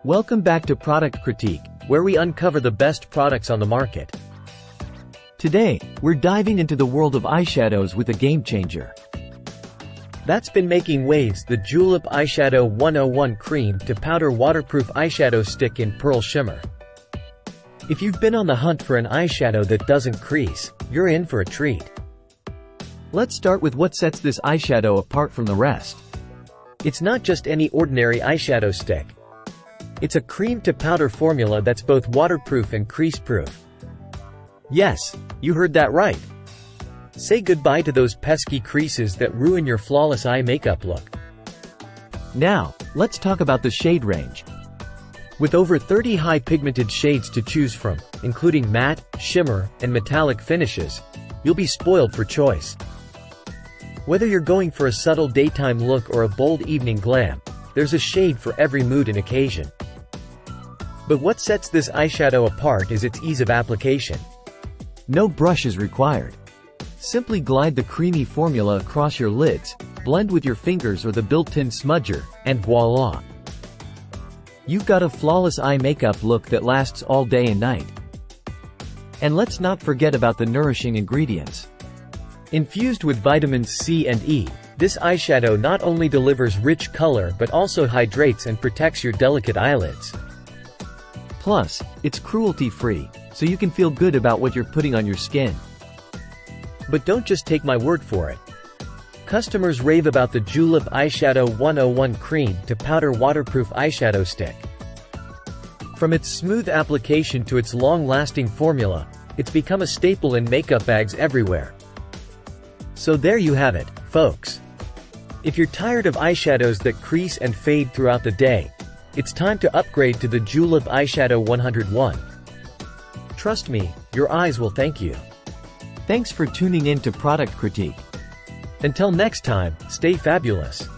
Welcome back to Product Critique, where we uncover the best products on the market. Today, we're diving into the world of eyeshadows with a game changer. That's been making waves, the Julep Eyeshadow 101 Cream to Powder Waterproof Eyeshadow Stick in Pearl Shimmer. If you've been on the hunt for an eyeshadow that doesn't crease, you're in for a treat. Let's start with what sets this eyeshadow apart from the rest. It's not just any ordinary eyeshadow stick. It's a cream-to-powder formula that's both waterproof and crease-proof. Yes, you heard that right. Say goodbye to those pesky creases that ruin your flawless eye makeup look. Now, let's talk about the shade range. With over 30 high-pigmented shades to choose from, including matte, shimmer, and metallic finishes, you'll be spoiled for choice. Whether you're going for a subtle daytime look or a bold evening glam, there's a shade for every mood and occasion. But what sets this eyeshadow apart is its ease of application. No brush is required. Simply glide the creamy formula across your lids, blend with your fingers or the built-in smudger, and voila! You've got a flawless eye makeup look that lasts all day and night. And let's not forget about the nourishing ingredients. Infused with vitamins C and E, this eyeshadow not only delivers rich color but also hydrates and protects your delicate eyelids. Plus, it's cruelty-free, so you can feel good about what you're putting on your skin. But don't just take my word for it. Customers rave about the Julep Eyeshadow 101 Cream to Powder Waterproof Eyeshadow Stick. From its smooth application to its long-lasting formula, it's become a staple in makeup bags everywhere. So there you have it, folks. If you're tired of eyeshadows that crease and fade throughout the day, it's time to upgrade to the Julep Eyeshadow 101. Trust me, your eyes will thank you. Thanks for tuning in to Product Critique. Until next time, stay fabulous.